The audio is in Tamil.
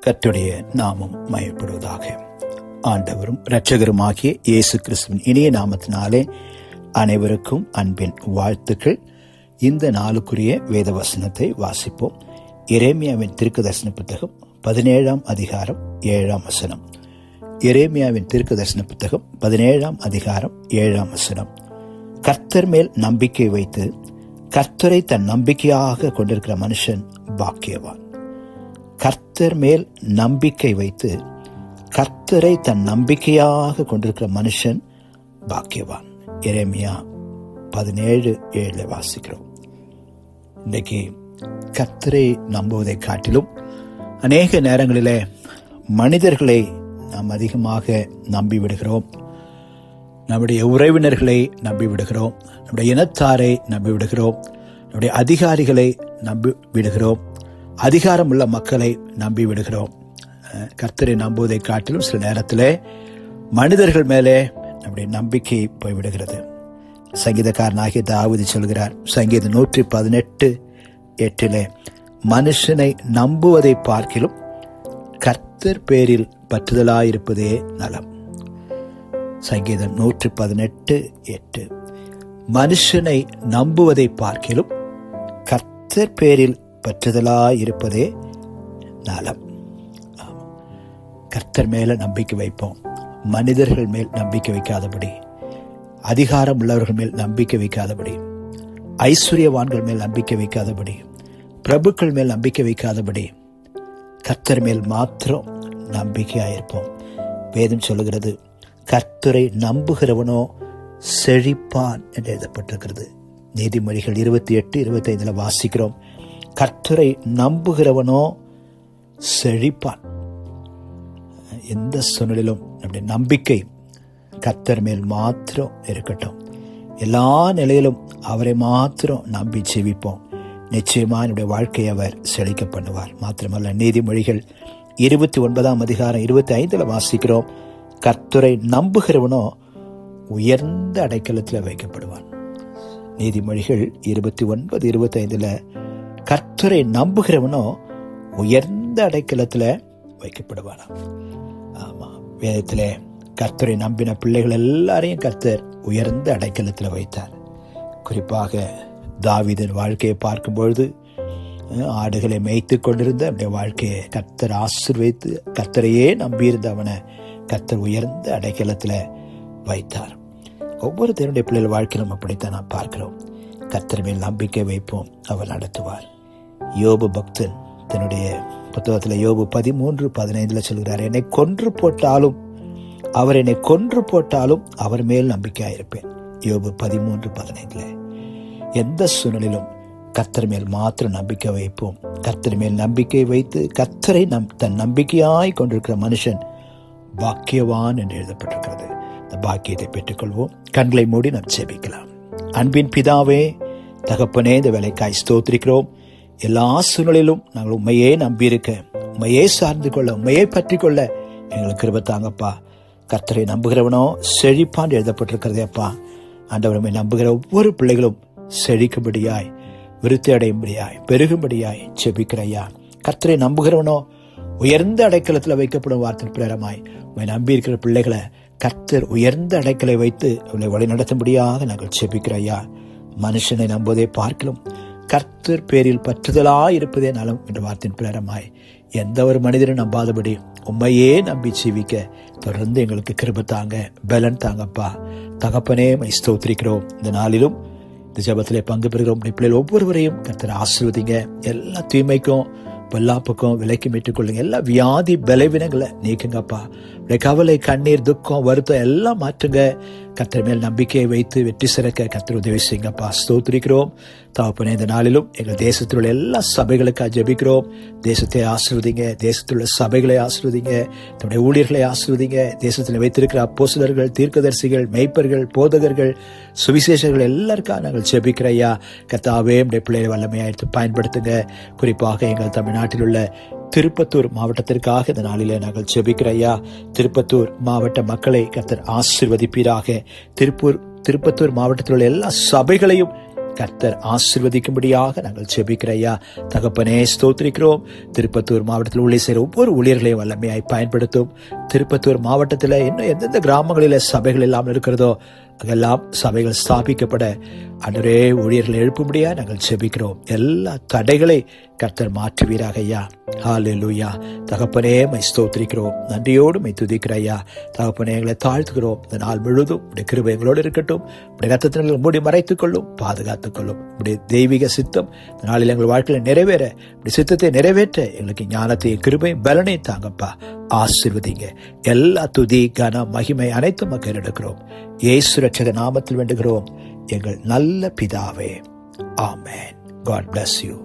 கர்த்தருடைய நாமம் மயப்படுவதாக. ஆண்டவரும் இரட்சகருமாகிய இயேசு கிறிஸ்துவின் இனிய நாமத்தினாலே அனைவருக்கும் அன்பின் வாழ்த்துக்கள். இந்த நாளுக்குரிய வேத வசனத்தை வாசிப்போம். எரேமியாவின் தீர்க்கதரிசன புத்தகம் 17ஆம் அதிகாரம் 7ஆம் வசனம். எரேமியாவின் தீர்க்கதரிசன புத்தகம் 17ஆம் அதிகாரம் 7ஆம் வசனம். கர்த்தர் மேல் நம்பிக்கை வைத்து கர்த்தரை தன் நம்பிக்கையாக கொண்டிருக்கிற மனுஷன் பாக்கியவான். கர்த்தர் மேல் நம்பிக்கை வைத்து கர்த்தரை தன் நம்பிக்கையாக கொண்டிருக்கிற மனுஷன் பாக்கியவான். எரேமியா 17:7 வாசிக்கிறோம். இன்றைக்கு கர்த்தரை நம்புவதை காட்டிலும் அநேக நேரங்களிலே மனிதர்களை நாம் அதிகமாக நம்பி விடுகிறோம். நம்முடைய உறவினர்களை நம்பி விடுகிறோம், நம்முடைய இனத்தாரை நம்பி விடுகிறோம், நம்முடைய அதிகாரிகளை நம்பி விடுகிறோம், அதிகாரம் உள்ள மக்களை நம்பி விடுகிறோம். கர்த்தரை நம்புவதை காட்டிலும் சில நேரத்தில் மனிதர்கள் மேலே நம்முடைய நம்பிக்கை போய்விடுகிறது. சங்கீதக்காரனாகிய தாவீது சொல்கிறார், சங்கீதம் 118:8, மனுஷனை நம்புவதை பார்க்கிலும் கர்த்தர் பேரில் பற்றுதலாயிருப்பதே நலம். சங்கீதம் 118:8, மனுஷனை நம்புவதை பார்க்கிலும் கர்த்தர் பேரில் பற்றுதலாயிருப்பதே நலம். கர்த்தர் மேல நம்பிக்கை வைப்போம். மனிதர்கள் மேல் நம்பிக்கை வைக்காதபடி, அதிகாரம் உள்ளவர்கள் மேல் நம்பிக்கை வைக்காதபடி, ஐஸ்வர்யவான்கள் மேல் நம்பிக்கை வைக்காதபடி, பிரபுக்கள் மேல் நம்பிக்கை வைக்காதபடி, கர்த்தர் மேல் மாத்திரம் நம்பிக்கையாயிருப்போம். வேதம் சொல்லுகிறது, கர்த்தரை நம்புகிறவனோ செழிப்பான் என்று எழுதப்பட்டிருக்கிறது. நீதிமொழிகள் 28:25 வாசிக்கிறோம், கர்த்தரை நம்புகிறவனோ செழிப்பான். எந்த சூழ்நிலையிலும் நம்முடைய நம்பிக்கை கர்த்தர் மேல் மாத்திரம் இருக்கட்டும். எல்லா நிலையிலும் அவரை மாத்திரம் நம்பி ஜீவிப்போம். நிச்சயமா என்னுடைய வாழ்க்கையை அவர் செழிக்க பண்ணுவார். மாத்திரமல்ல, நீதிமொழிகள் 29ஆம் அதிகாரம் 25 வாசிக்கிறோம், கர்த்தரை நம்புகிறவனோ உயர்ந்த அடைக்கலத்தில் வைக்கப்படுவான். நீதிமொழிகள் 29:25, கர்த்தரை நம்புகிறவனோ உயர்ந்த அடைக்கலத்தில் வைக்கப்படுவானா. ஆமா, வேதத்திலே கர்த்தரை நம்பின பிள்ளைகள் எல்லாரையும் கர்த்தர் உயர்ந்த அடைக்கலத்தில் வைத்தார். குறிப்பாக தாவீதின் வாழ்க்கையை பார்க்கும்பொழுது, ஆடுகளை மேய்த்து கொண்டிருந்த அவனுடைய வாழ்க்கையை கர்த்தர் ஆசீர்வதித்து கர்த்தரையே நம்பியிருந்த அவனை கர்த்தர் உயர்ந்த அடைக்கலத்தில் வைத்தார். ஒவ்வொரு தன்னுடைய பிள்ளைகள் வாழ்க்கையிலும் அப்படித்தான் நாம் பார்க்கிறோம். கர்த்தர் மேல் நம்பிக்கை வைப்போம், அவர் நடத்துவார். யோபு பக்தன் தன்னுடைய புத்தகத்தில் யோபு 13:15 சொல்கிறார், என்னை கொன்று போட்டாலும் அவர் மேல் நம்பிக்கையாயிருப்பேன். யோபு 13:15. எந்த சூழ்நிலையிலும் கர்த்தர் மேல் மாத்திரம் நம்பிக்கை வைப்போம். கர்த்தர் மேல் நம்பிக்கை வைத்து கர்த்தரை தன் நம்பிக்கையாய் கொண்டிருக்கிற மனுஷன் பாக்கியவான் என்று எழுதப்பட்டிருக்கிறது. இந்த பாக்கியத்தை பெற்றுக்கொள்வோம். கண்களை மூடி நாம் ஜெபிக்கலாம். அன்பின் பிதாவே, தகப்பனே, இந்த வேலைக்காய் ஸ்தோத்திரிக்கிறோம். எல்லா சூழ்நிலையிலும் நாங்கள் உண்மையே நம்பியிருக்க, உண்மையே சார்ந்து கொள்ள, உண்மையே பற்றி கொள்ள எங்களுக்கு கிருபை தாங்கப்பா. கர்த்தரை நம்புகிறவனோ செழிப்பான் எழுதப்பட்டிருக்கிறதே அப்பா. ஆண்டவரை நம்புகிற ஒவ்வொரு பிள்ளைகளும் செழிக்கும்படியாய், விருத்தி அடையும்படியாய், பெருகும்படியாய் ஜெபிக்கிறையா. கர்த்தரை நம்புகிறவனோ உயர்ந்த அடைக்கலத்தில் வைக்கப்படும் வார்த்தை பிரகாரமாய் உண்மை நம்பி இருக்கிற பிள்ளைகளை கர்த்தர் உயர்ந்த அடைக்கலை வைத்து அவளை வழி நடத்தும்படியாக நாங்கள் ஜெபிக்கிறையா. மனுஷனை நம்புவதை பார்க்கலாம் கர்த்தர் பேரில் பற்றுதலாயிருப்பதே நலம் என்ற வார்த்தையின் பிரகாரமாய் எந்த ஒரு மனிதனும் நம்பாதபடி உண்மையே நம்பி ஜீவிக்க தொடர்ந்து எங்களுக்கு கிருபை தாங்க, பலன் தாங்கப்பா. தகப்பனே, ஸ்தோத்திரிக்கிறோம். இந்த நாளிலும் இந்த ஜெபத்திலே பங்கு பெறுகிறோம். பிள்ளைகள் ஒவ்வொருவரையும் கர்த்தர் ஆசீர்வதிங்க. எல்லா தீமைக்கும் பொல்லாப்புக்கும் விலைக்கு மீட்டுக் கொள்ளுங்க. எல்லா வியாதி பலவீனங்களை நீக்குங்கப்பா. கவலை, கண்ணீர், துக்கம், வருத்தம் எல்லாம் மாற்றுங்க. கர்த்தர் மேல் நம்பிக்கையை வைத்து வெற்றி சிறக்க கர்த்தர் உதவி செய்யுங்கப்பா. ஸ்தோத்திரிக்கிறோம் தகப்பனே. இந்த நாளிலும் எங்கள் தேசத்தில் உள்ள எல்லா சபைகளுக்காக ஜெபிக்கிறோம். தேசத்தை ஆசீர்வதிங்க, தேசத்தில் உள்ள சபைகளை ஆசீர்வதிங்க, தன்னுடைய ஊழியர்களை ஆசீர்வதிங்க. தேசத்தில் வைத்திருக்கிற அப்போஸ்தலர்கள், தீர்க்கதரிசிகள், மேய்ப்பர்கள், போதகர்கள், சுவிசேஷர்கள் எல்லாருக்காக நாங்கள் ஜெபிக்கிறையா. கர்த்தாவே, நம்முடைய பிள்ளைகளை வல்லமையாக எடுத்து பயன்படுத்துங்க. குறிப்பாக எங்கள் தமிழ்நாட்டில் உள்ள திருப்பத்தூர் மாவட்டத்திற்காக இந்த நாளிலே நாங்கள் ஜெபிக்கிறையா. திருப்பத்தூர் மாவட்ட மக்களை கர்த்தர் ஆசீர்வதிப்பீராக. திருப்பத்தூர் மாவட்டத்தில் உள்ள எல்லா சபைகளையும் கர்த்தர் ஆசீர்வதிக்கும்படியாக நாங்கள் ஜெபிக்கிற ஐயா தகப்பனே ஸ்தோத்திரிக்கிறோம். திருப்பத்தூர் மாவட்டத்தில் ஊழிய செய்கிற ஒவ்வொரு ஊழியர்களையும் வல்லமையாய் பயன்படுத்தும். திருப்பத்தூர் மாவட்டத்தில் இன்னும் எந்தெந்த கிராமங்களில் சபைகள் இல்லாமல் இருக்கிறதோ அங்கெல்லாம் சபைகள் ஸ்தாபிக்கப்பட அன்றே ஊழியர்களை எழுப்பும்படியா நாங்கள் ஜெபிக்கிறோம். எல்லா தடைகளை கர்த்தர் மாற்றுவீராக ஐயா. ஹல்லேலூயா. தகப்பனே மை ஸ்தோத்திரிக்கிறோம். நன்றியோடு மை துதிக்கிற ஐயா தகப்பனே எங்களை தாழ்த்துகிறோம். இந்த நாள் முழுதும் உடைய கிருபை எங்களோடு இருக்கட்டும். உடைய ரத்தத்தினால் மூடி மறைத்துக் கொள்ளும், பாதுகாத்துக் கொள்ளும். உடைய தெய்வீக சித்தம் இந்த நாளில் எங்கள் வாழ்க்கையில் நிறைவேற, உடைய சித்தத்தை நிறைவேற்ற எங்களுக்கு ஞானத்தையும் கிருபையும் பலனையும் தாங்கப்பா. ஆசீர்வதிங்க. எல்லா துதி கன மகிமை அனைத்தும் மக்கள் எடுக்கிறோம். இயேசு ரட்சக நாமத்தில் வேண்டுகிறோம் எங்கள் நல்ல பிதாவே. ஆமென். God bless you.